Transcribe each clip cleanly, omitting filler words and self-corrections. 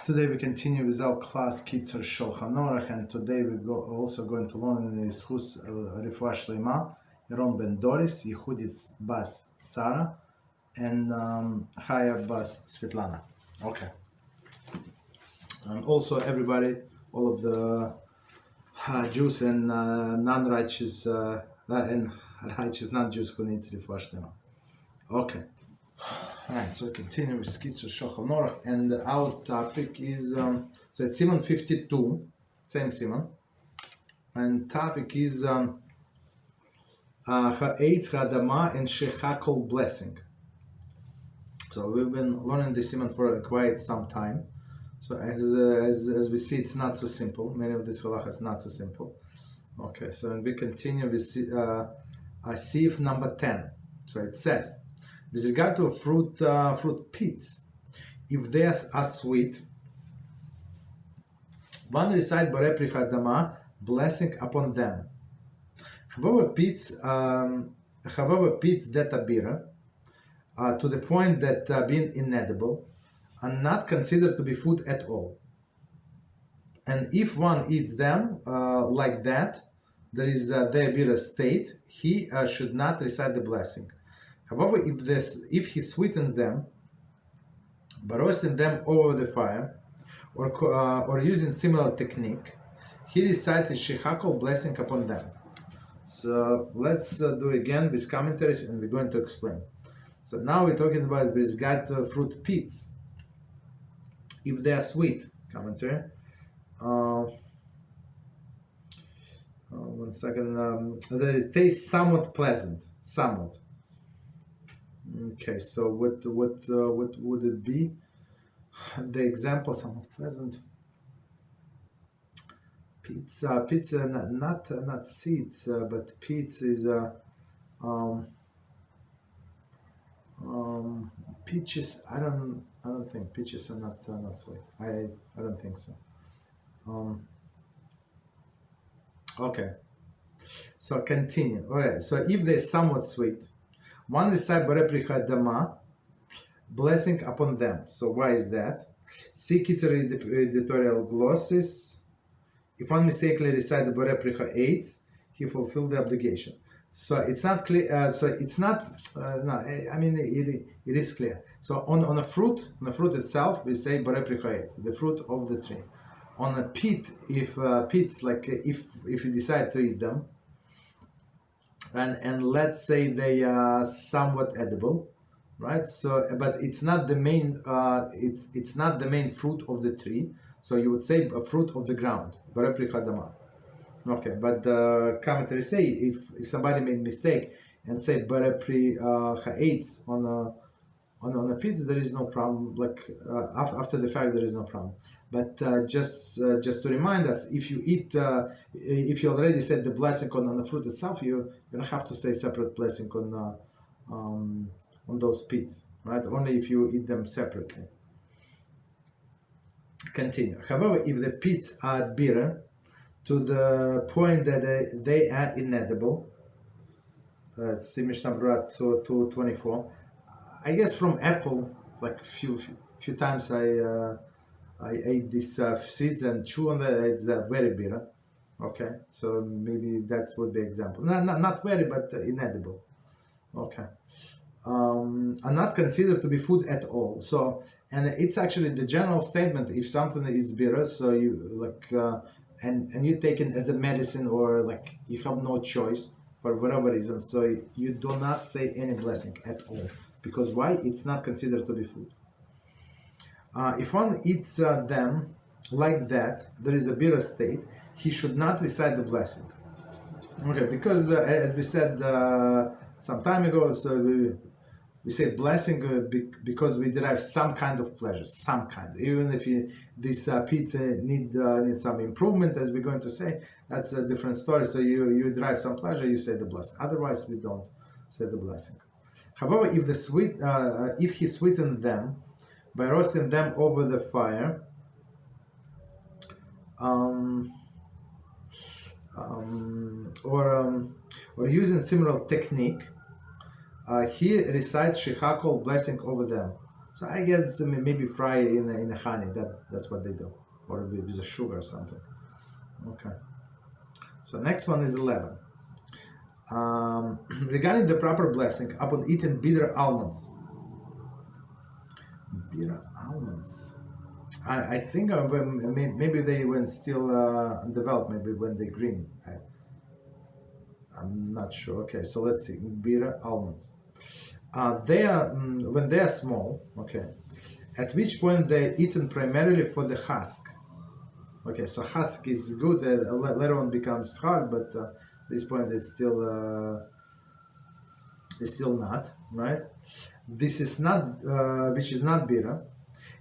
Today we continue with our class Kitzur Shulchan Aruch, and today we're also going to learn in Schus Refuah Shlema, Yaron ben Doris, Yehudit bas Sarah, and Chaya bas Svetlana. Okay. And also everybody, all of the Jews and non-righteous and righteous non-Jews who need Refuah Shlema. Okay. Alright, so continue with Kitzur Shulchan Aruch, and our topic is so it's Siman 52, same Siman, and topic is Ha'etz Ha'adama and Shechakol blessing. So we've been learning this Siman for quite some time. So as we see, it's not so simple. Many of these halachas not so simple. Okay, so we continue with Sif number 10. So it says, with regard to fruit pits, if they are sweet, one recite Borei Adama, blessing upon them. However, pits that are bitter, to the point that being inedible, are not considered to be food at all. And if one eats them like that, there is their bitter state, he should not recite the blessing. However, if he sweetens them by roasting them over the fire, or using similar technique, he recites his Shechakol blessing upon them. So let's do again with commentaries, and we're going to explain. So now we're talking about with regard to fruit pits. If they are sweet, commentary. One second. They taste somewhat pleasant, somewhat. Okay, so what would it be? The example, somewhat pleasant. Pizza, not seeds, but pizza is peaches. I don't think peaches are not sweet. I don't think so. Okay, so continue. Alright, so if they're somewhat sweet, one recite Borei Adama, blessing upon them. So why is that? See Kitzur editorial glosses. If one mistakenly recite the Borei 8, he fulfilled the obligation. So it's not clear. So it's not. No, I mean it is clear. So on a fruit itself, we say Borei 8, the fruit of the tree. On a pit, if pits like if you decide to eat them, and let's say they are somewhat edible, right? So, but it's not the main. It's not the main fruit of the tree. So you would say a fruit of the ground, Borei Adama. Okay, but the commentaries say if somebody made mistake and say Borei 8 on a pizza, there is no problem. Like after the fact, there is no problem. But just to remind us, if you eat, if you already said the blessing on the fruit itself, you don't have to say separate blessing on those pits, right? Only if you eat them separately. Continue. However, if the pits are bitter to the point that they are inedible, see Mishnah Brura 2:24. I guess from apple, like few times I ate these seeds and chew on it. It's very bitter. Okay, so maybe that's would be example. Not very, but inedible. Okay, are not considered to be food at all. So, and it's actually the general statement. If something is bitter, so you like, and you take it as a medicine, or like you have no choice for whatever reason. So you do not say any blessing at all, because why? It's not considered to be food. If one eats them like that, there is a bitter state, he should not recite the blessing. Okay, because as we said some time ago, so we say blessing because we derive some kind of pleasure, some kind. Even if this pizza need some improvement, as we're going to say, that's a different story. So you derive some pleasure, you say the blessing. Otherwise, we don't say the blessing. However, if he sweetened them by roasting them over the fire, or using similar technique, he recites Shechakol blessing over them. So I guess maybe fry in the honey. That's what they do, or with the sugar or something. Okay. So next one is 11. Regarding the proper blessing upon eating bitter almonds. Bitter almonds. I think maybe they when still developed, maybe when they're green. I'm not sure. Okay, so let's see. Bitter almonds. They are when they are small. Okay, at which point they're eaten primarily for the husk. Okay, so husk is good. Later on becomes hard, but this point is still not right. This is not which is not bitter,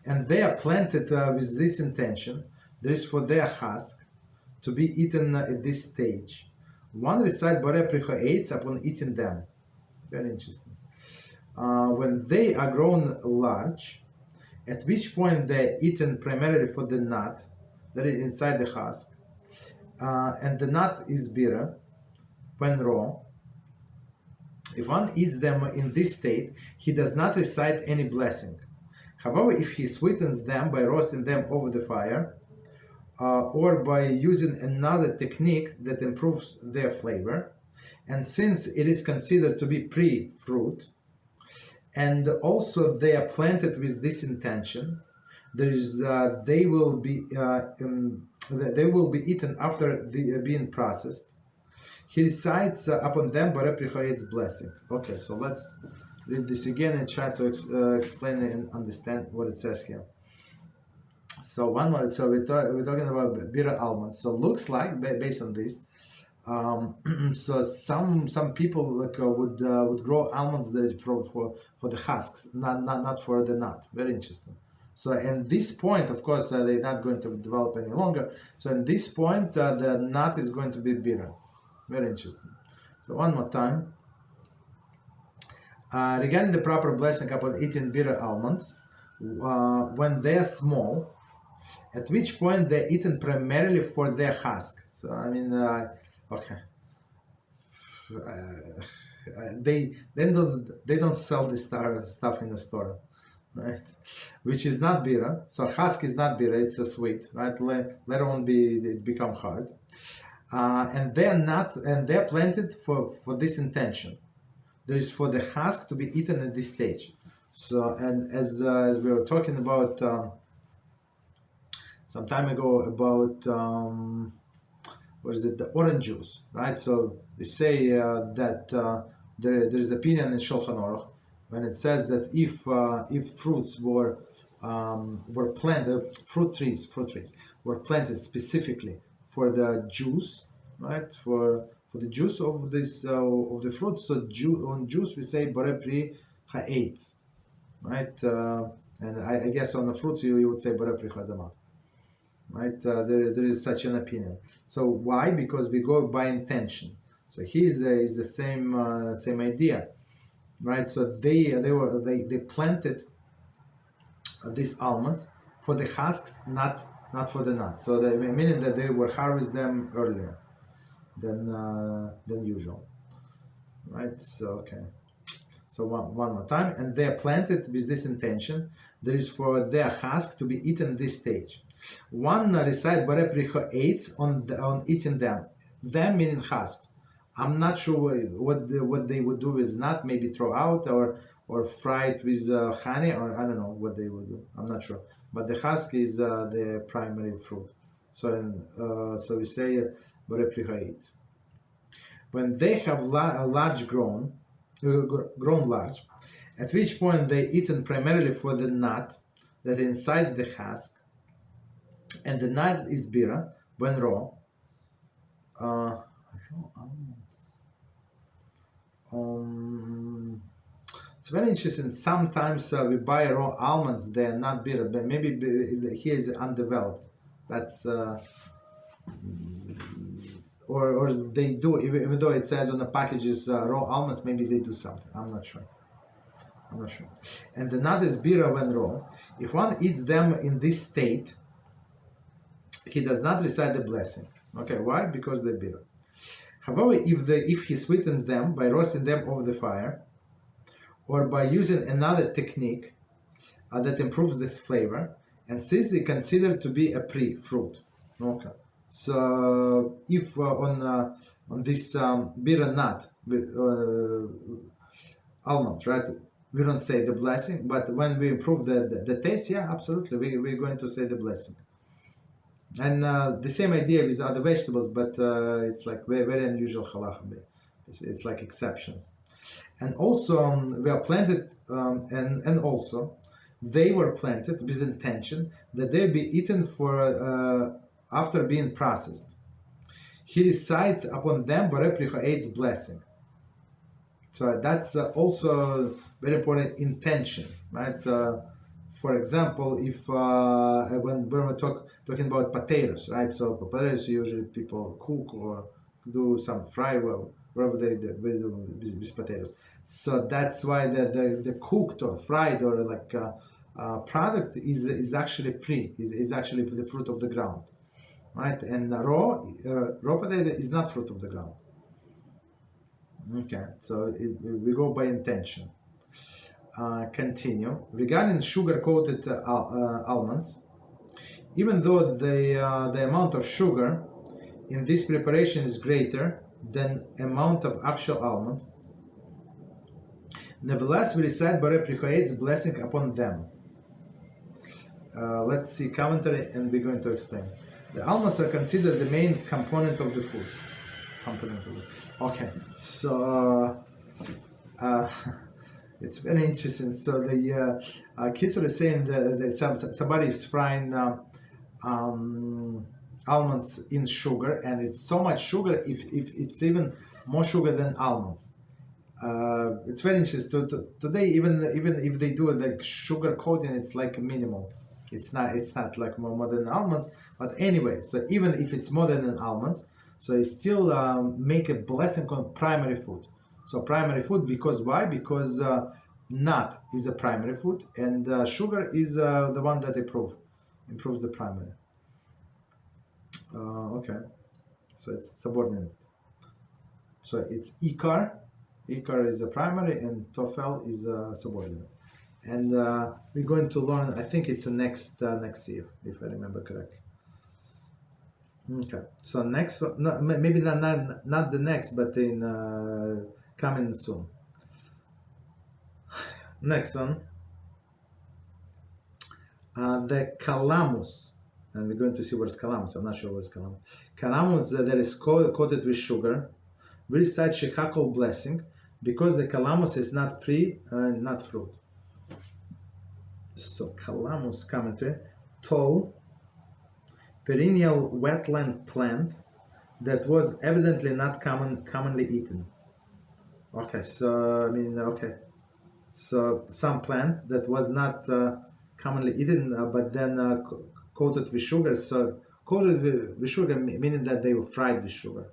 and they are planted with this intention. There is for their husk to be eaten at this stage. One recite Borei Pricha Eitz upon eating them. Very interesting. When they are grown large, at which point they're eaten primarily for the nut that is inside the husk, and the nut is bitter when raw. If one eats them in this state, he does not recite any blessing. However, if he sweetens them by roasting them over the fire, or by using another technique that improves their flavor, and since it is considered to be pre-fruit, and also they are planted with this intention, they will be eaten after being processed. He recites upon them Borei Pricha Eitz blessing. Okay, so let's read this again and try to explain and understand what it says here. So we're talking about bitter almonds. So looks like based on this, so some people would grow almonds for the husks, not for the nut. Very interesting. So at this point, of course, they're not going to develop any longer. So at this point, the nut is going to be bitter. Very interesting. So one more time. Regarding the proper blessing upon eating bitter almonds, when they are small, at which point they're eaten primarily for their husk. So I mean, okay. They don't sell this stuff in the store, right? Which is not bitter. So husk is not bitter; it's a sweet, right? Later on, it's become hard. And they're planted for this intention. There is for the husk to be eaten at this stage. So, and as we were talking about some time ago about what is it, the orange juice, right? So we say that there is opinion in Shulchan Aruch when it says that if fruits were planted, fruit trees were planted specifically for the juice, right? For the juice of this of the fruit. So on juice we say Borei Pricha Eitz, right? And I guess on the fruits you would say Borei Pricha Adama, right? There is such an opinion. So why? Because we go by intention. So here is the same idea, right? So they planted these almonds for the husks, not for the nuts. So meaning that they will harvest them earlier than usual, right? So okay. So one more time, and they are planted with this intention. There is for their husk to be eaten this stage. One recite Borei Pricha Eitz on eating them. Them meaning husks. I'm not sure what they would do with nut. Maybe throw out or fry it with honey, or I don't know what they would do. I'm not sure. But the husk is the primary fruit. So we say Borei Pricha Eitz. When they have grown large, at which point they eaten primarily for the nut that inside the husk, and the nut is bitter when raw. It's very interesting. Sometimes we buy raw almonds; they are not bitter, but maybe here is undeveloped. That's or they do, even though it says on the packages raw almonds. Maybe they do something. I'm not sure. And the nut is bitter when raw. If one eats them in this state, he does not recite the blessing. Okay, why? Because they're bitter. However, if he sweetens them by roasting them over the fire, or by using another technique that improves this flavor, and since it's considered to be a pre-fruit. Okay. So if on this bitter nut with almonds, right? We don't say the blessing, but when we improve the taste, yeah, absolutely, we're going to say the blessing. And the same idea with other vegetables, but it's like very, very unusual halacha. It's like exceptions. And also we are planted, and also they were planted with intention that they be eaten for after being processed. He decides upon them Borei blessing. So that's also very important intention, right? For example, if when we're talking about potatoes, right? So potatoes usually people cook or do some fry, well, whatever they do with potatoes. So that's why the cooked or fried or like product is actually is actually the fruit of the ground, right? And raw potato is not fruit of the ground. Okay, so we go by intention. Continue. Regarding sugar-coated almonds, even though the amount of sugar in this preparation is greater than amount of actual almond, nevertheless we recite Borei blessing upon them. Let's see commentary, and we're going to explain. The almonds are considered the main component of the food. Okay, so it's very interesting. So the Kitzur is saying that somebody is frying almonds in sugar, and it's so much sugar, if it's even more sugar than almonds. It's very interesting. Today, even if they do like sugar coating, it's like minimal. It's not like more than almonds. But anyway, so even if it's more than almonds, so it still make a blessing on primary food. So primary food, because why? Because nut is a primary food, and sugar is the one that improves the primary. Okay, so it's subordinate. So it's ikar is a primary, and tofel is a subordinate. And we're going to learn, I think it's the next year, if I remember correctly. Okay, so next, maybe not the next, but in coming soon. Next one, the calamus, and we're going to see where's calamus. I'm not sure where's calamus. Calamus that is coated with sugar. We recite shechakol blessing because the calamus is not not fruit. So calamus commentary, tall, perennial wetland plant that was evidently not commonly eaten. Okay, so I mean, okay, so some plant that was not commonly eaten, but then coated with sugar. So coated with sugar meaning that they were fried with sugar.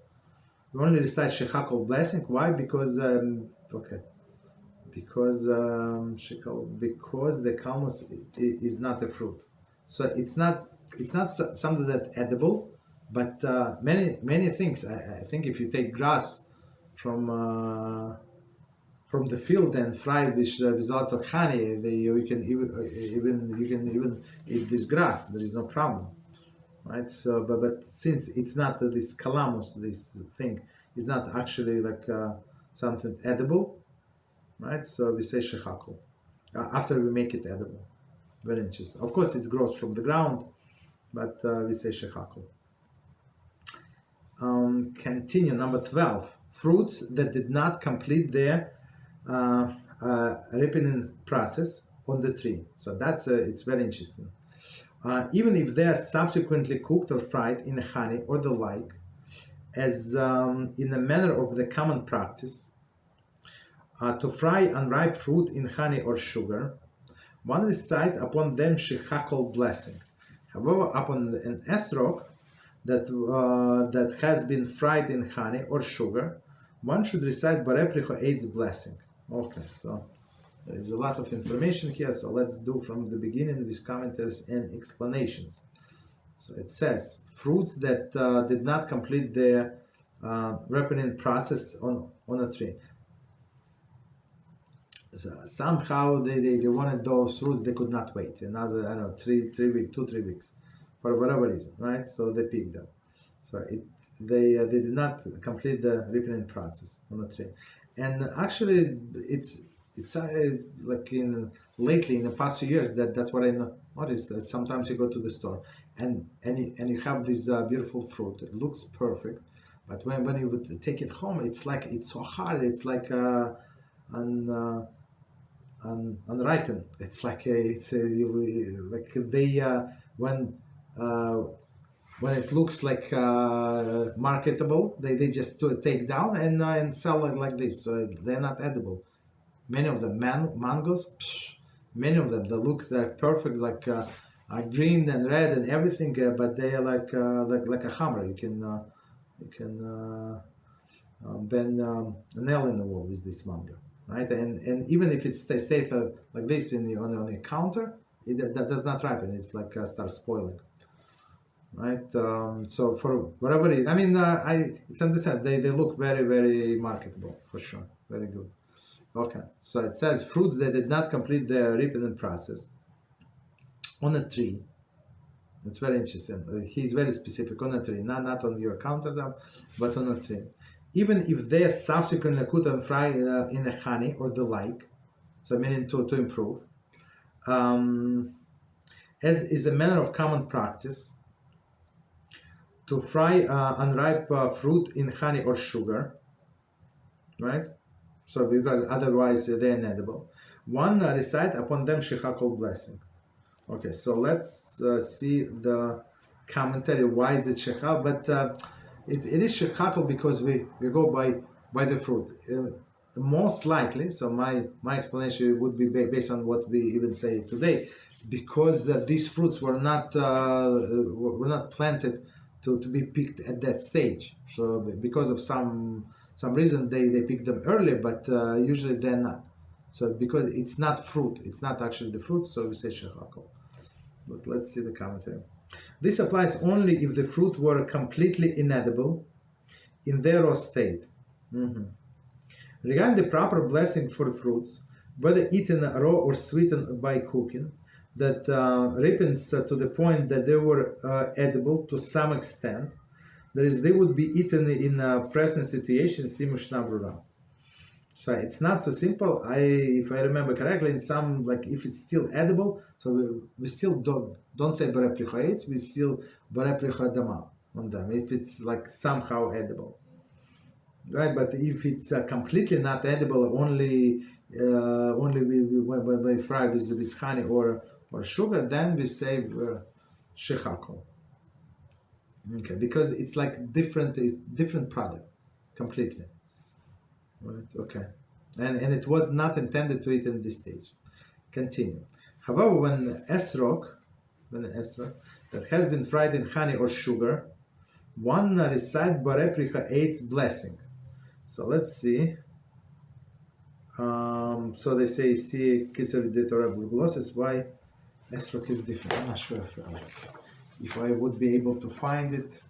We only recite shechakol blessing. Why? Because because the calamus is not a fruit, so it's not something that edible, but many things. I think if you take grass from the field and fry it with lots of honey, you can even eat this grass. There is no problem, right? So but since it's not this calamus, this thing is not actually like something edible. Right, so we say shechakol after we make it edible. Very interesting. Of course, it grows from the ground, but we say shechakol. Continue. Number 12. Fruits that did not complete their ripening process on the tree. So that's it's very interesting. Even if they are subsequently cooked or fried in honey or the like, as in the manner of the common practice. To fry unripe fruit in honey or sugar, one recite upon them shechakol blessing. However, upon an esrog that has been fried in honey or sugar, one should recite Borei blessing. Okay, so there is a lot of information here, so let's do from the beginning with commentaries and explanations. So it says, fruits that did not complete their ripening process on a tree. So somehow they wanted those fruits, they could not wait another, I don't know, 3 weeks, 2 3 weeks, for whatever reason, right? So they picked them. So they did not complete the ripening process on the tree, and actually it's like in lately in the past few years that's what I noticed. Sometimes you go to the store and you have this beautiful fruit. It looks perfect, but when you would take it home, it's like it's so hard. It's like unripened. It's like like they uh, when it looks like marketable, they just take down and sell it like this. So they're not edible. Many of them, mangoes, many of them, they look like perfect, like green and red and everything, but they are like a hammer. You can bend a nail in the wall with this mango, right? And even if it stays like this on the counter, that does not ripen. It's like starts spoiling, right? So for whatever reason, I mean, it's understand they look very very marketable for sure, very good. Okay, so it says fruits that did not complete the ripening process on a tree. It's very interesting. He's very specific on a tree, not on your countertop, but on a tree. Even if they are subsequently cooked and fried in a honey or the like, so meaning to improve, as is a matter of common practice, to fry unripe fruit in honey or sugar, right? So because otherwise they're inedible. One recite upon them shechakol blessing. Okay, so let's see the commentary. Why is it shechal? But it is shechakol because we go by the fruit. Most likely, so my explanation would be based on what we even say today, because these fruits were not planted to be picked at that stage. So because of some reason they pick them earlier, but usually they're not. So because it's not fruit, it's not actually the fruit, so we say shechakol. But let's see the commentary. This applies only if the fruit were completely inedible in their raw state. Regarding the proper blessing for fruits, whether eaten raw or sweetened by cooking, that ripens to the point that they were edible to some extent, that is, they would be eaten in a present situation, simush. So it's not so simple. If I remember correctly, in some, like if it's still edible, so we still don't say barepricha, we still barepricha dama on them. If it's like somehow edible, right? But if it's completely not edible, only when we fry with honey or sugar, then we say shechakol. Okay, because it's like it's different product completely. Right. Okay, and it was not intended to eat in this stage. Continue. However, when esrog that has been fried in honey or sugar, one recite barepricha eight's blessing. So let's see. So they say, see, Kitzur Shulchan why esrog is different. I'm not sure if I would be able to find it.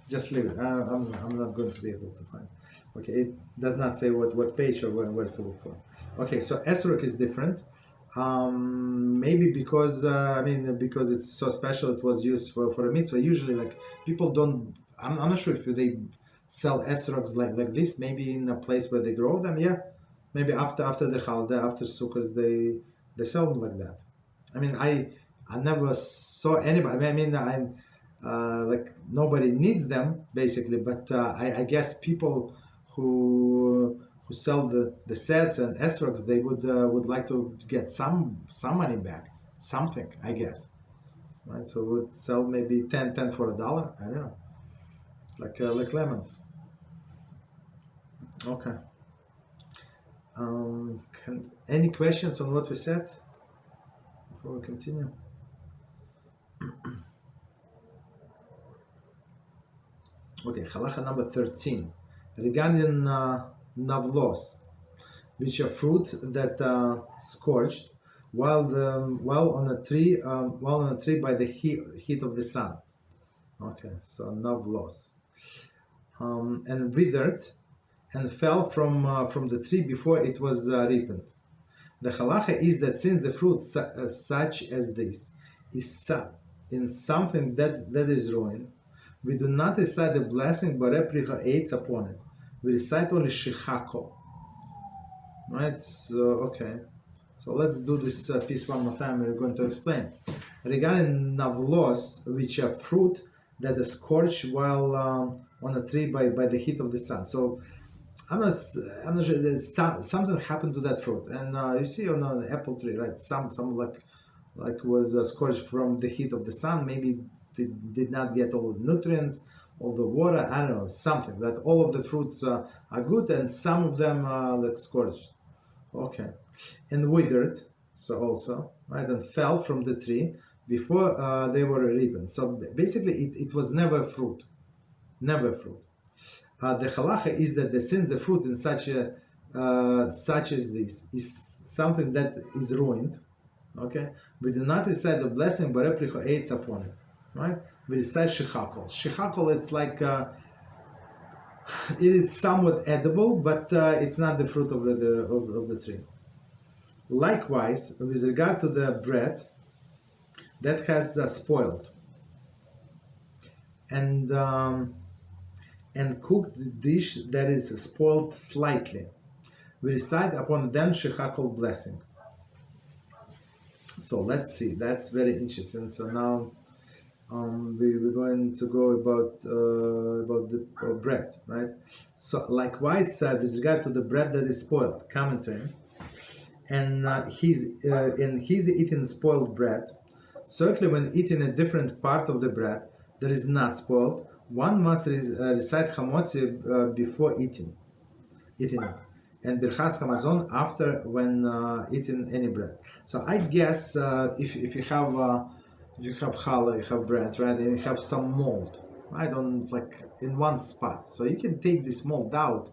Just leave it. I'm not going to be able to find. Okay, it does not say what page or where to look for. Okay, so esrog is different. Maybe because because it's so special, it was used for a mitzvah. Usually, like people don't. I'm not sure if they sell esrogs like this. Maybe in a place where they grow them. Yeah, maybe after the holiday, after Sukkot, they sell them like that. I mean, I never saw anybody. I mean, like nobody needs them basically, but I guess people who sell the sets and esrogs, they would like to get some money back, something, I guess, right? So would sell maybe 10 for $1. I don't know, like lemons. Okay. Any questions on what we said before we continue? Okay, halacha number 13, regarding navlos, which are fruits that scorched while on a tree by the heat of the sun. Okay, so navlos, and withered and fell from the tree before it was ripened. The halacha is that since the fruit such as this is in something that is ruined, we do not recite the blessing but aids upon it. We recite only shechako. Right? So okay. So let's do this piece one more time. We're going to explain regarding navlos, which are fruit that is scorched while on a tree by the heat of the sun. So I'm not sure that something happened to that fruit, and you see on an apple tree, right? Some like was scorched from the heat of the sun. Maybe did not get all the nutrients, all the water. I don't know, something that all of the fruits are good, and some of them like scorched. Okay, and withered. So also right, and fell from the tree before they were ripened. So basically, it was never fruit, never fruit. The halacha is that since the fruit in such as this is something that is ruined, okay, we do not recite the blessing, but replica aids upon it, right? We recite shechakol. Shechakol, it's like it is somewhat edible, but it's not the fruit of the tree. Likewise, with regard to the bread that has spoiled and cooked dish that is spoiled slightly, we recite upon them shechakol blessing. So let's see. That's very interesting. So now we're going to go about the bread, right? So likewise, with regard to the bread that is spoiled, commentary, and he's eating spoiled bread. Certainly, when eating a different part of the bread that is not spoiled, one must recite hamotzi before eating it, and birchas hamazon after when eating any bread. So I guess if you have challah, you have bread, right, and you have some mold, right, on like in one spot, so you can take this mold out,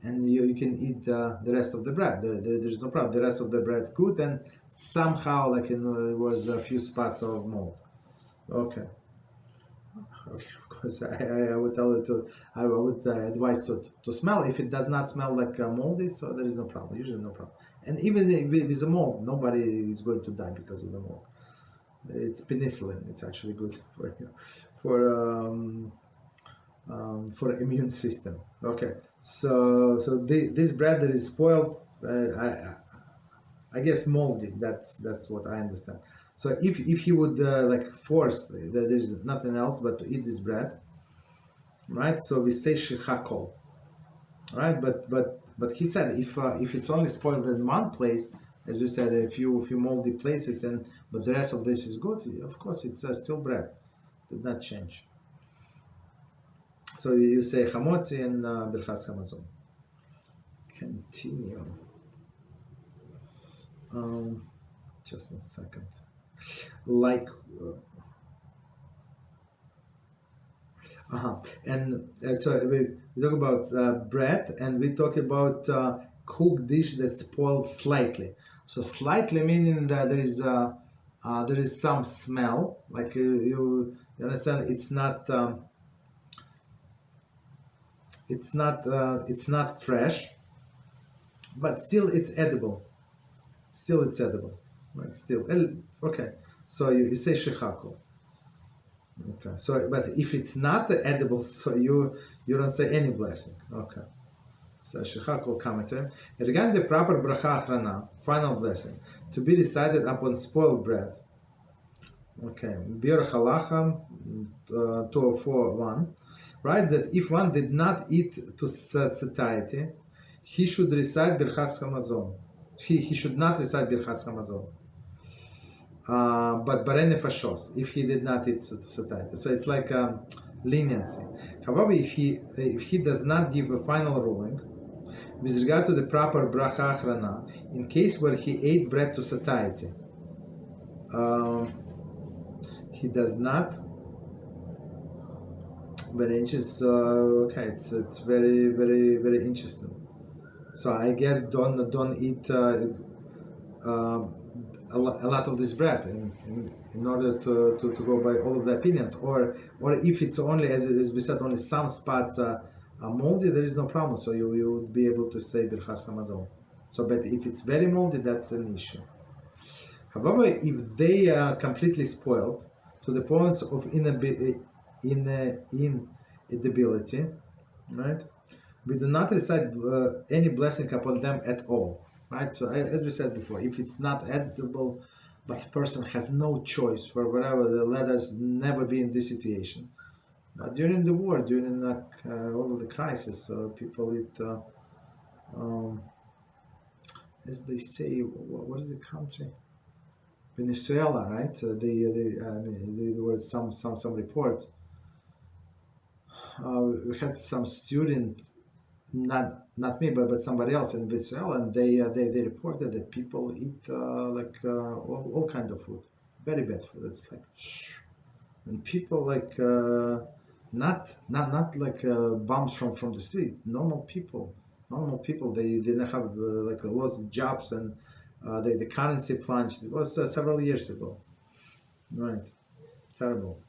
and you can eat the rest of the bread. There's no problem. The rest of the bread good, and somehow like there was a few spots of mold. Okay. Okay, of course, I would tell you I would advise to smell. If it does not smell like moldy, so there is no problem, usually no problem. And even with the mold, nobody is going to die because of the mold. It's penicillin, it's actually good for you, for immune system. Okay, so this bread that is spoiled, I guess moldy, that's what I understand. So if he would like force that there's nothing else but to eat this bread, right? So we say shechakol, right? But he said if it's only spoiled in one place, as we said, a few moldy places, but the rest of this is good, of course it's still bread, did not change. So you say hamotzi and birchas hamazon. Continue. Just 1 second. Like and so we talk about bread, and we talk about cooked dish that spoils slightly. So slightly meaning that there is some smell, like you understand. It's not fresh, but still it's edible. Still it's edible. Right, still okay. So you say shechakol. Okay. So, but if it's not edible, so you don't say any blessing. Okay. So shechakol commentary. Regarding the proper bracha achrana, final blessing, to be recited upon spoiled bread. Okay. Bir halacha 204:1 writes that if one did not eat to satiety, he should recite birchas hamazon. He should not recite birchas hamazon. But barei nefashos, if he did not eat to satiety. So it's like leniency. However, if he does not give a final ruling with regard to the proper bracha achrana, in case where he ate bread to satiety, he does not. Very interesting. Okay, it's very very very interesting. So I guess don't eat a lot of this bread in order to go by all of the opinions, or if it's only, as we said, only some spots are moldy, there is no problem. So you would be able to say Birchas Hamazon. So, but if it's very moldy, that's an issue. However, if they are completely spoiled to the point of inedibility, right? We do not recite any blessing upon them at all, right? So, as we said before, if it's not edible, but the person has no choice for whatever, let us never be in this situation. But during the war, during all of the crisis, people eat, as they say, what is the country? Venezuela, right? There were some reports. We had some student, not me, but somebody else in Venezuela, and they reported that people eat all kind of food, very bad food. It's like, and people not like bums from the street, normal people. They didn't have like lots of jobs, and the currency plunged. It was several years ago, right? Terrible.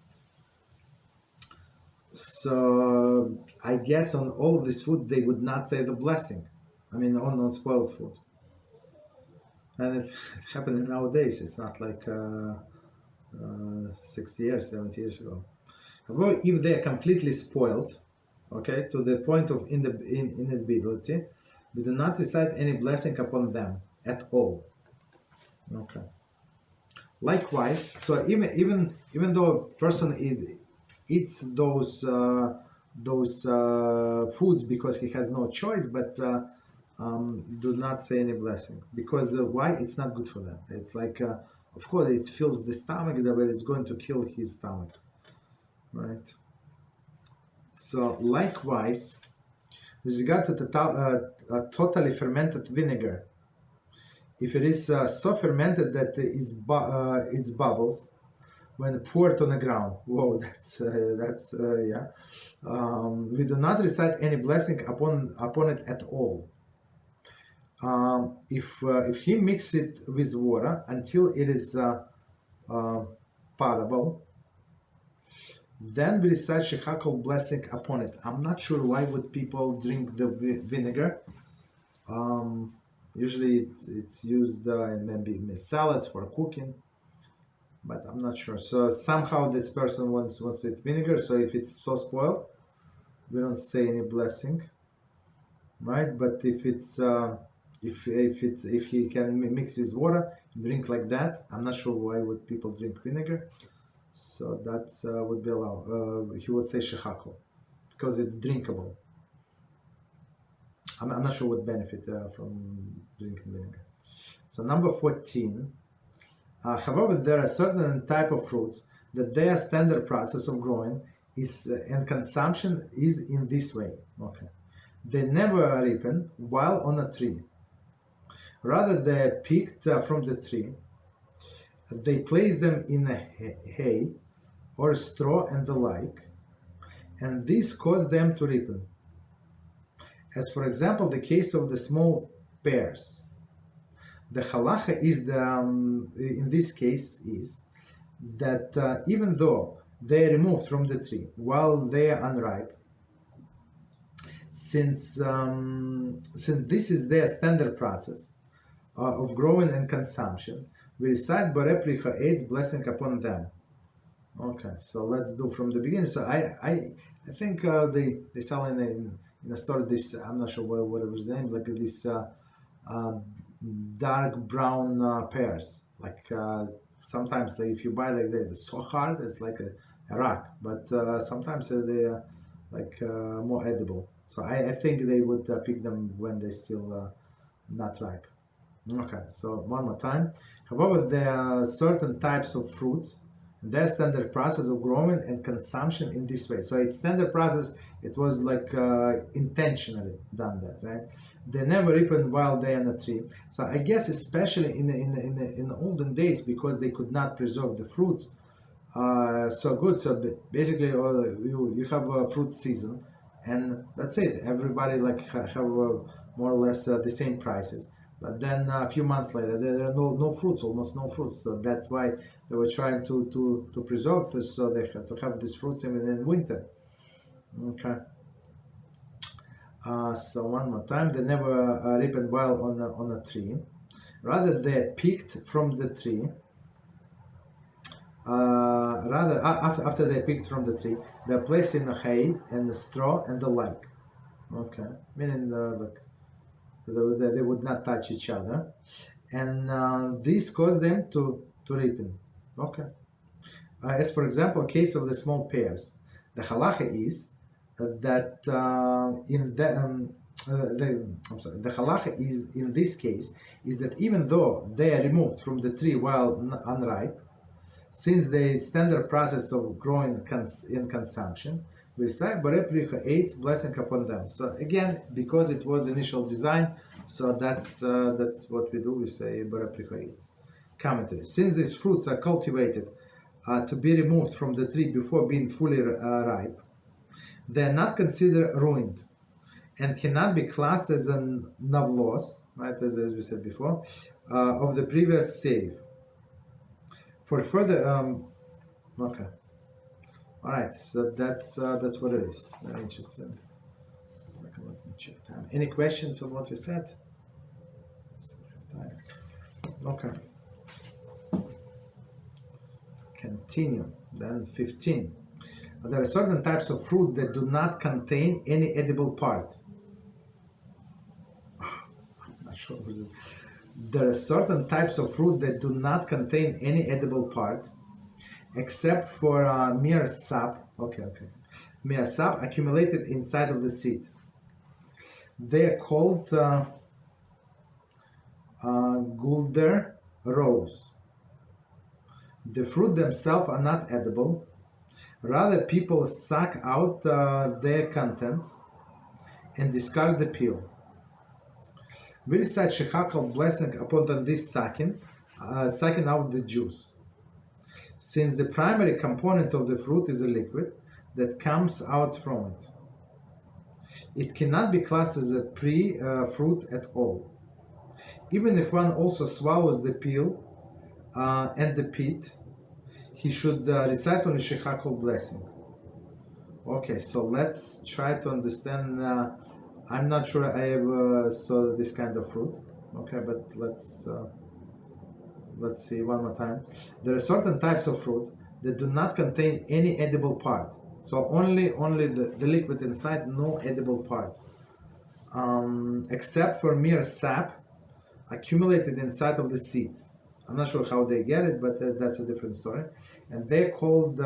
So I guess on all of this food they would not say the blessing. I mean, on spoiled food. And it happened nowadays. It's not like 60 years, 70 years ago. However, if they are completely spoiled, okay, to the point of inedibility, we do not recite any blessing upon them at all. Okay. Likewise, so even though a person eats those foods because he has no choice, but do not say any blessing, because why? It's not good for them. It's like, of course, it fills the stomach, but it's going to kill his stomach, right? So likewise, with regard to the totally fermented vinegar, if it is so fermented that it's bubbles when poured on the ground, whoa, that's yeah. We do not recite any blessing upon it at all. If he mixes it with water until it is potable, then we recite Shechakol blessing upon it. I'm not sure why would people drink the vinegar. Usually it's used in maybe salads for cooking, but I'm not sure. So somehow this person wants to eat vinegar. So if it's so spoiled, we don't say any blessing, right? But if it's if he can mix his water, drink like that, I'm not sure why would people drink vinegar. So that would be allowed. He would say shechakol because it's drinkable. I'm not sure what benefit from drinking vinegar. So number 14. However, there are certain type of fruits that their standard process of growing is and consumption is in this way. Okay, they never ripen while on a tree. Rather, they're picked from the tree. They place them in a hay or straw and the like, and this causes them to ripen. As for example, the case of the small pears. The halacha is in this case is that even though they are removed from the tree while they are unripe, since this is their standard process of growing and consumption, we recite Borei Ha'etz blessing upon them. Okay, so let's do from the beginning. So I think they sell in a store this, I'm not sure what it was named, like this dark brown pears. Like sometimes if you buy like they're so hard, it's like a rock. But sometimes they are like more edible. So I think they would pick them when they're still not ripe. Okay, so one more time. However, there are certain types of fruits, their standard process of growing and consumption in this way. So its standard process, it was like intentionally done that, right? They never ripen while they're in a tree. So I guess especially in the olden days, because they could not preserve the fruits so good. So basically, you have a fruit season, and that's it. Everybody like have more or less the same prices. But then a few months later, there are no fruits, almost no fruits. So that's why they were trying to preserve this, so they had to have these fruits even in winter. Okay. So one more time, they never ripened while on a tree. Rather, they picked from the tree. After they picked from the tree, they're placed in the hay and the straw and the like. Okay, meaning they would not touch each other, and this caused them to ripen. Okay. As for example, case of the small pears, the halacha is that the halacha is in this case is that even though they are removed from the tree while unripe, since the standard process of growing in consumption, we recite Borei Eitz blessing upon them. So again, because it was initial design, so that's what we do. We say Borei Eitz. Commentary: since these fruits are cultivated to be removed from the tree before being fully ripe, they are not considered ruined and cannot be classed as a navlos, right? As we said before, of the previous save. For further, okay, all right. So that's what it is. Very interesting. Second, let me check time. Any questions on what we said? Still have time. Okay. Continue. Then 15. There are certain types of fruit that do not contain any edible part. I'm not sure. There are certain types of fruit that do not contain any edible part, except for mere sap. Mere sap accumulated inside of the seeds. They are called gulder rose. The fruit themselves are not edible. Rather, people suck out their contents and discard the peel. We recite Shechakal blessing upon this sucking out the juice. Since the primary component of the fruit is a liquid that comes out from it, it cannot be classed as a pre-fruit at all. Even if one also swallows the peel and the pit, he should recite only Shechakal blessing. Okay, so let's try to understand. I'm not sure I ever saw this kind of fruit. Okay, but let's see one more time. There are certain types of fruit that do not contain any edible part. So only the liquid inside, no edible part, except for mere sap accumulated inside of the seeds. I'm not sure how they get it, but that's a different story. And they're called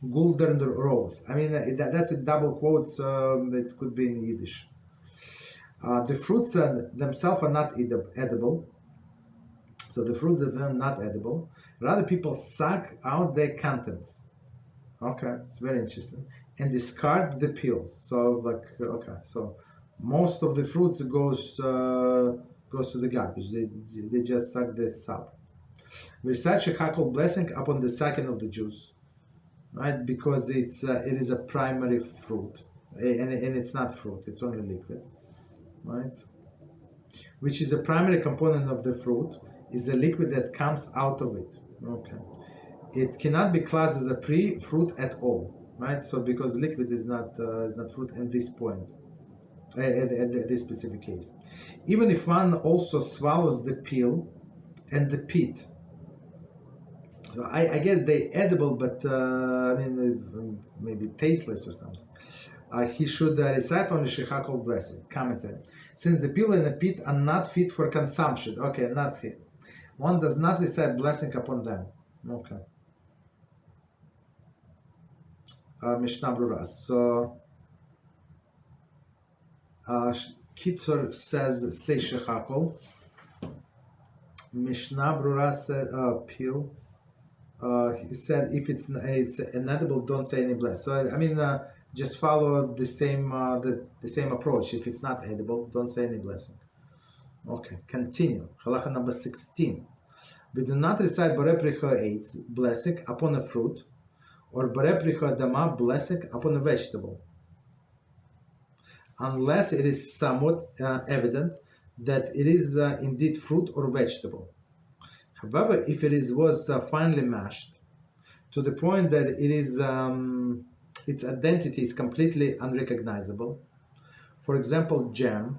Gulden rose. I mean, that's a double quotes. It could be in Yiddish. The fruits themselves are not edible. So the fruits are not edible. Rather, people suck out their contents. Okay, it's very interesting. And discard the peels. So so most of the fruits goes to the garbage. They just suck the sap. We recite Shechakal blessing upon the sucking of the juice, right? Because it is a primary fruit, and it's not fruit; it's only liquid, right? Which is a primary component of the fruit, is the liquid that comes out of it. Okay, it cannot be classed as a pre-fruit at all, right? So because liquid is not fruit at this point. At this specific case, even if one also swallows the peel and the pit, so I guess they edible, but maybe tasteless or something. He should recite only Shechakal blessing. Commentary: since the peel and the pit are not fit for consumption, okay, not fit, one does not recite blessing upon them. Okay. Mishnah Brura. So. Kitzur says say Shechakal. Mishnah Brura said peel. He said if it's inedible, don't say any bless. So I mean, just follow the same approach. If it's not edible, don't say any blessing. Okay, continue. Halacha number 16. We do not recite Borei Eitz blessing upon a fruit, or Borei Dama blessing upon a vegetable. unless it is somewhat evident that it is indeed fruit or vegetable. However, if it was finely mashed to the point that it is its identity is completely unrecognizable, for example, jam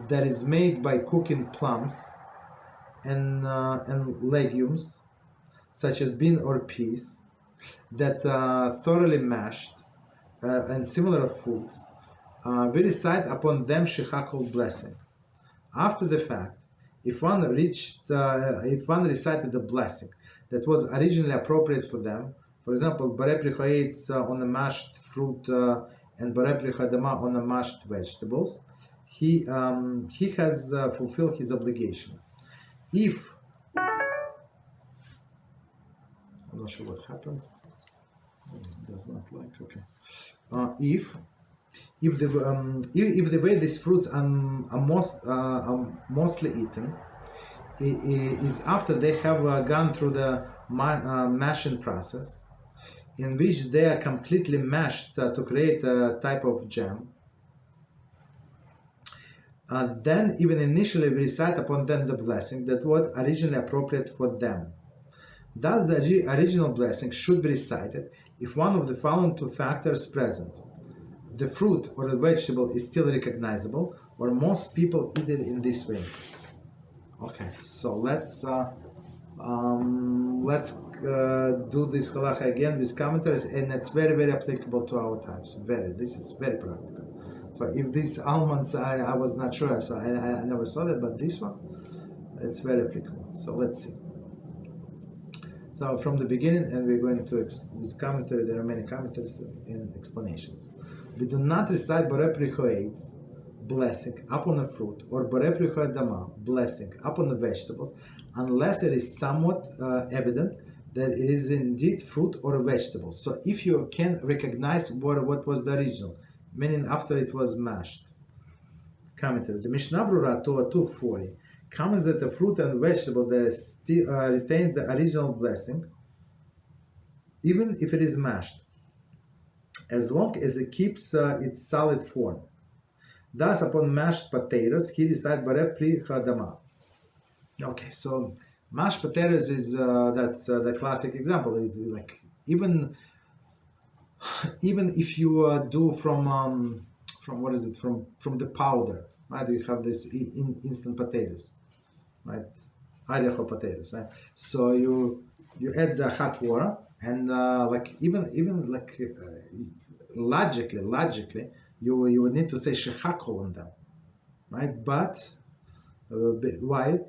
that is made by cooking plums and legumes such as bean or peas that thoroughly mashed and similar foods, we recite upon them shechakol blessing. After the fact, if one recited the blessing that was originally appropriate for them, for example, Borei Pri Chayetz on the mashed fruit and Borei Pri Chadama on the mashed vegetables, he has fulfilled his obligation. If I'm not sure what happened, it does not like okay. If the way these fruits are mostly eaten is after they have gone through the mashing process, in which they are completely mashed to create a type of jam, then even initially we recite upon them the blessing that was originally appropriate for them. Thus the original blessing should be recited if one of the following two factors present: the fruit or the vegetable is still recognizable, or most people eat it in this way. Okay, so let's do this halacha again with commentaries, and it's very, very applicable to our times. This is very practical. So if these almonds, I was not sure, so I never saw that, but this one, it's very applicable. So let's see. So from the beginning, and we're going to with commentary. There are many commentaries and explanations. We do not recite Borei Pri Chayetz blessing upon a fruit or Borei Pri Chadama blessing upon the vegetables unless it is somewhat evident that it is indeed fruit or a vegetable. So if you can recognize what was the original, meaning after it was mashed. Commentary. The Mishnah Berurah 240 comments that the fruit and vegetable that still retains the original blessing, even if it is mashed, as long as it keeps its solid form. Thus, upon mashed potatoes, he decides Borei Pri Chadama. Okay, so mashed potatoes is that's the classic example. Like even if you do from what is it from the powder, right? You have this instant potatoes, right? Haricot potatoes, right? So you add the hot water and like even like logically you would need to say shechakol on them, right? But why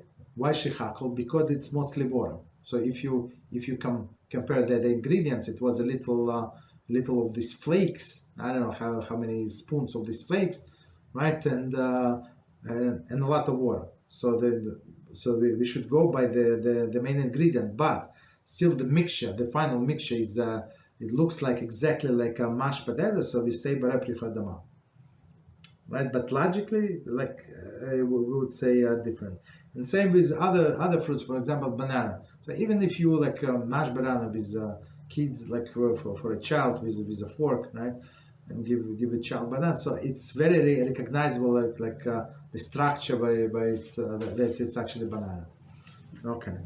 shechakol? Because it's mostly water. So if you compare the ingredients, it was a little of these flakes. I don't know how many spoons of these flakes, right? And a lot of water. So we should go by the main ingredient, but still the mixture, the final mixture is it looks like exactly like a mashed potato. So we say Borei Pri Chadama, right? But logically, like we would say different. And same with other fruits, for example, banana. So even if you like mash banana with kids, like for a child with a fork, right, and give a child banana, so it's very recognizable, like the structure by its that it's actually banana. Okay.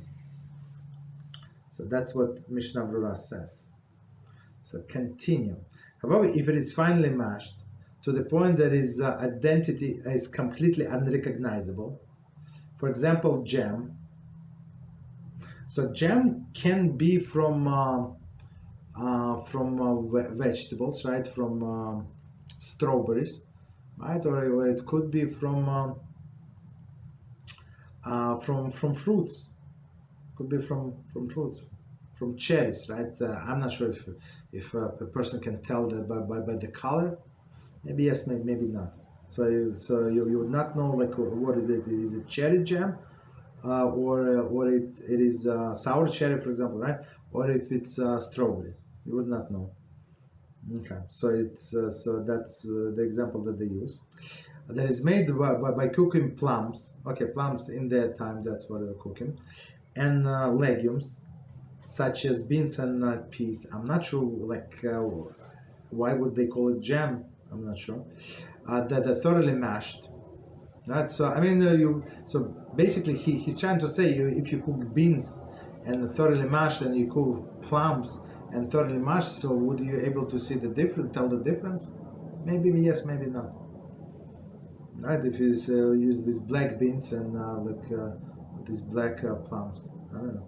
So that's what Mishnah Berurah says. So continue. However, if it is finely mashed to the point that its identity is completely unrecognizable, for example, jam. So jam can be from vegetables, right? From strawberries, right? Or it could be from fruits. Could be from fruits, from cherries, right? I'm not sure if a person can tell that by the color. Maybe yes, maybe not. So you would not know like what is it? Is it cherry jam, or it is sour cherry, for example, right? Or if it's strawberry, you would not know. Okay, so it's so that's the example that they use. That is made by cooking plums. Okay, plums in their time, that's what they're cooking, and legumes such as beans and peas. I'm not sure like why would they call it jam I'm not sure. That are thoroughly mashed. Right? So I mean, so basically he's trying to say if you cook beans and thoroughly mashed, and you cook plums and thoroughly mashed, so would you able to see the difference, tell the difference? Maybe yes, maybe not. Right? If you use these black beans and these black plums, I don't know.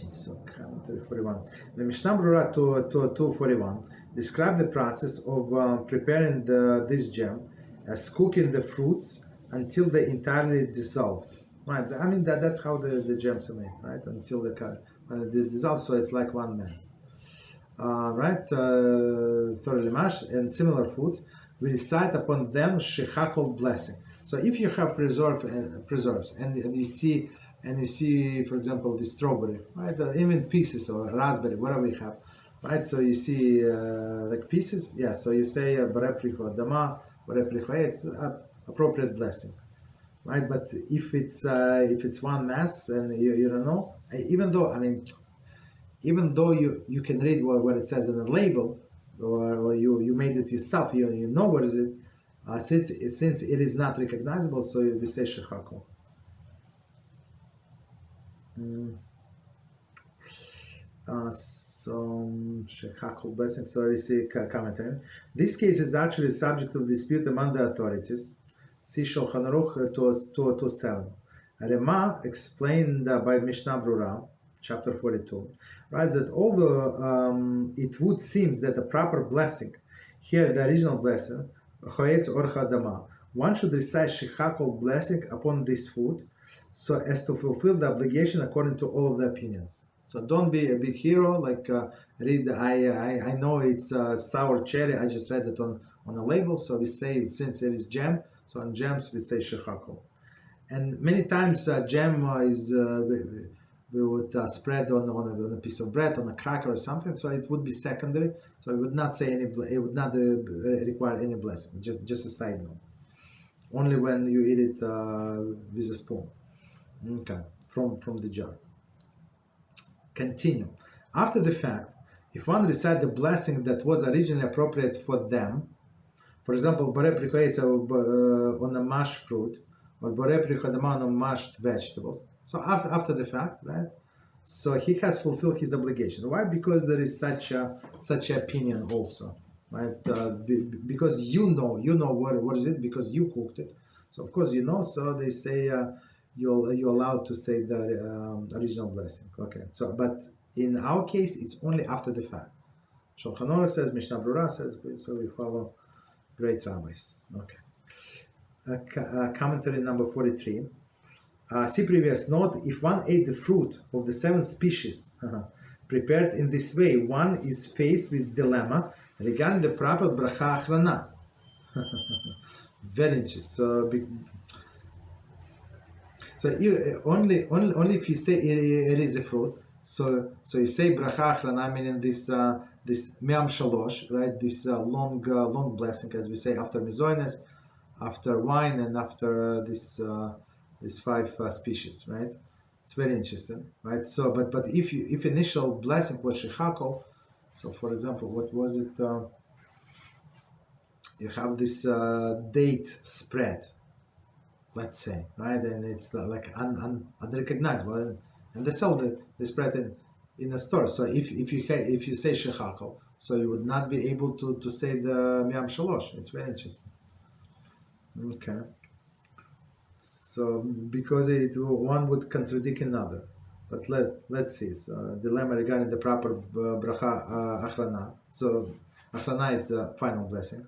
So commentary 41. The Mishnah Berurah 241 describe the process of preparing this jam as cooking the fruits until they entirely dissolved. Right? I mean that's how the jams are made, right? Until when it is dissolved, so it's like one mass. Right? Thoroughly mashed and similar foods, we recite upon them shechakol blessing. So if you have preserves and you see, for example, the strawberry, right? Even pieces or raspberry, whatever we have, right? So you see like pieces, yeah. So you say barepricho dama, barepricho, it's appropriate blessing, right? But if it's one mass and you don't know, even though you can read what it says in the label, or you made it yourself, you know what is it. Since it is not recognizable, so we say shechakol. So shechakol blessing. So we see commentary. This case is actually subject of dispute among the authorities. See Shulchan Aruch 227. Rema explained by Mishnah Berurah, chapter 42, writes that although it would seem that the proper blessing, here the original blessing, one should recite shechakol blessing upon this food, so as to fulfill the obligation according to all of the opinions. So don't be a big hero, like read. I know it's sour cherry. I just read it on a label, so we say since it is jam, so on jams we say shechakol. And many times jam is we would spread on a piece of bread, on a cracker or something, so it would be secondary. So it would not say it would not require any blessing. Just a side note. Only when you eat it with a spoon, okay, from the jar. Continue. After the fact, if one recite the blessing that was originally appropriate for them, for example, borei prichoetz on a mashed fruit, or borei prichodama on mashed vegetables. So after the fact, right? So he has fulfilled his obligation. Why? Because there is such a opinion also, right? Because you know what is it, because you cooked it. So of course you know. So they say you're allowed to say the original blessing. Okay. So but in our case, it's only after the fact. Shulchan Aruch says, Mishnah Berurah says, so we follow great rabbis. Okay. Commentary number 43. See previous note, if one ate the fruit of the 7 species prepared in this way, one is faced with dilemma regarding the proper bracha achrana. Very interesting. So you, only if you say it is a fruit, so you say bracha achrana, meaning this me'am shalosh, right? This long blessing, as we say, after mizoines, after wine, and after these 5 species, right? It's very interesting, right? So, but if initial blessing was shechakol, so for example, what was it? You have this date spread, let's say, right? And it's like unrecognizable, and they sell the spread in a store. So if you say shechakol, so you would not be able to say the miyam shalosh. It's very interesting. Okay. So because one would contradict another, but let's see. So dilemma regarding the proper bracha achrana. So achrana is the final blessing.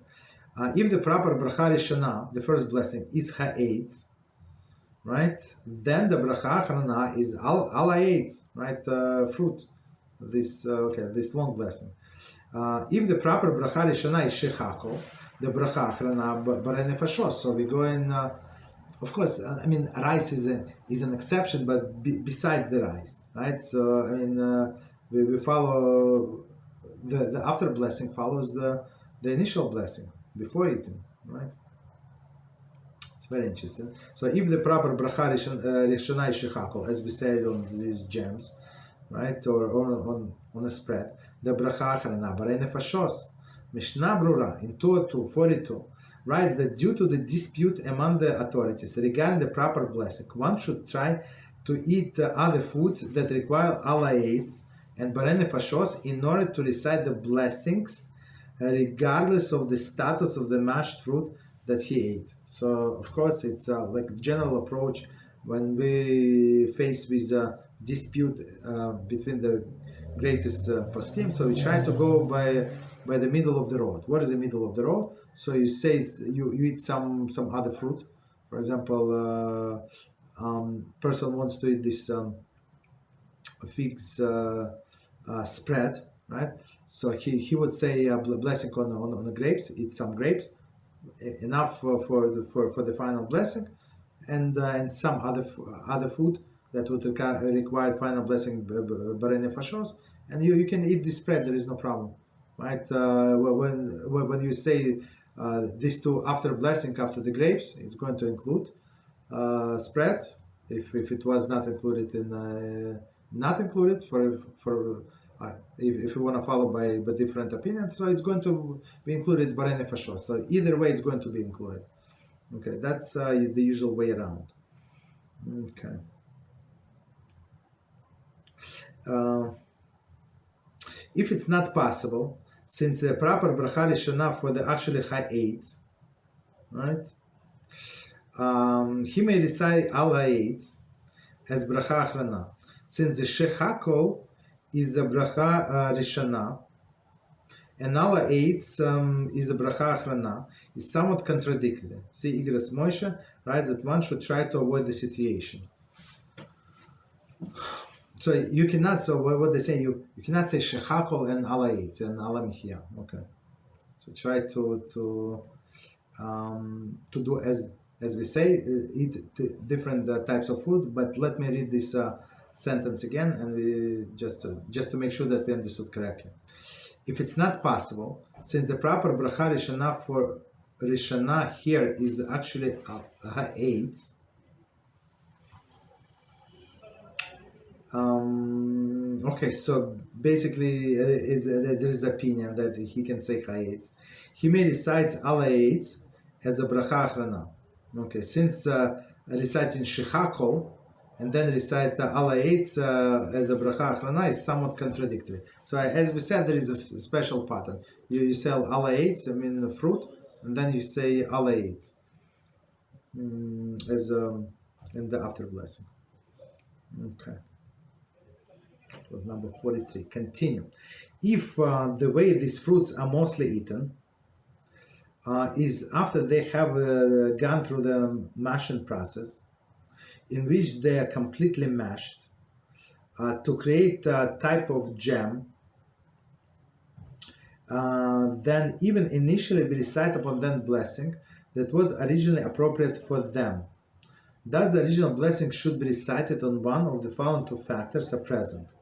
If the proper bracha Rishona, the first blessing, is ha'etz, right? Then the bracha achrana is al ha'etz, right? Fruit. This long blessing. If the proper bracha Rishona is shechakol, the bracha achrana barei nefashos. So we go in. Of course, I mean rice is an exception, but beside the rice, right? So I mean we follow the after blessing follows the initial blessing before eating, right? It's very interesting. So if the proper bracha Rishona is shechakol, as we said on these gems, right, or on a spread, the bracha achrana barei nefashos. Mishnah Brura in 2:42 writes that due to the dispute among the authorities regarding the proper blessing, one should try to eat other foods that require alayetz and barei nefashos in order to recite the blessings regardless of the status of the mashed fruit that he ate. So of course it's like a general approach when we face with a dispute between the greatest poskim. So we try to go by the middle of the road. What is the middle of the road? So you say you eat some other fruit. For example, person wants to eat this figs spread, right? So he would say a blessing on the grapes, eat some grapes, enough for the final blessing, and some other food that would require final blessing barei nefashos, and you can eat this spread. There is no problem, right? When you say these two after blessing after the grapes, it's going to include spread. If it was not included in not included for if you want to follow by different opinions, so it's going to be included barei nefashos. So either way, it's going to be included. Okay, that's the usual way around. Okay. If it's not possible, since the proper bracha Rishona for the actually ha'etz, right? He may recite al ha'etz as bracha achrana, since the shechakol is the bracha Rishona, and al ha'etz is the bracha achrana. Is somewhat contradictory. See, Igras Moshe writes that one should try to avoid the situation. So you cannot. So what they say, you cannot say shechakol and al ha'etz and al ha'mihya. Okay. So try to do as we say, eat different types of food. But let me read this sentence again, and we just to make sure that we understood correctly. If it's not possible, since the proper bracha Rishona for Rishona here is actually ha'etz. Okay, so basically there is opinion that he can say ha'etz. He may recite al ha'etz as a bracha achrana. Okay, since reciting shechakol and then recite al ha'etz as a bracha achrana is somewhat contradictory. So as we said, there is a special pattern. You say al ha'etz, I mean the fruit, and then you say al ha'etz as in the after blessing. Okay. It was number 43. Continue. If the way these fruits are mostly eaten is after they have gone through the mashing process, in which they are completely mashed to create a type of jam, then even initially we recite upon them blessing that was originally appropriate for them. Thus, the original blessing should be recited on one of the following two factors are present.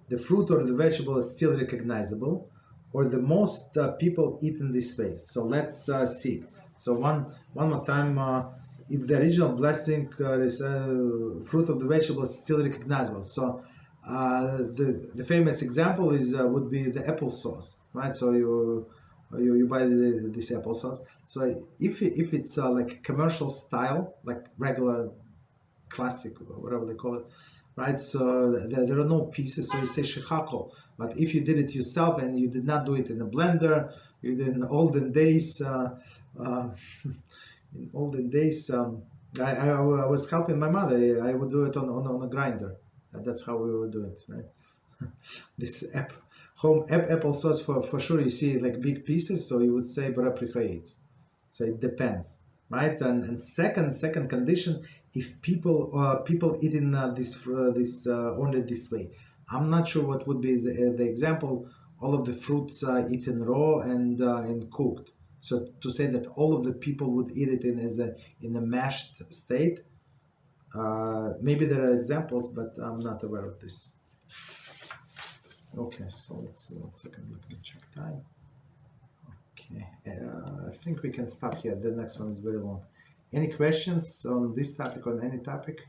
The fruit or the vegetable is still recognizable, or the most people eat in this way. So let's see. So one more time, if the original blessing is fruit of the vegetable is still recognizable. So the famous example is would be the applesauce, right? So you buy this applesauce. So if it's like commercial style, like regular classic or whatever they call it, right? So there are no pieces, so you say shechakol. But if you did it yourself and you did not do it in a blender, you did in olden days. In olden days, I was helping my mother. I would do it on a grinder. That's how we would do it, right? This home applesauce for sure. You see like big pieces, so you would say barapri. So it depends, right? And second condition, if people eating this only this way, I'm not sure what would be the example. All of the fruits eaten raw and cooked. So to say that all of the people would eat it in a mashed state, maybe there are examples, but I'm not aware of this. Okay, so let's see 1 second. Let me check time. Okay, I think we can stop here. The next one is very long. Any questions on this topic or any topic?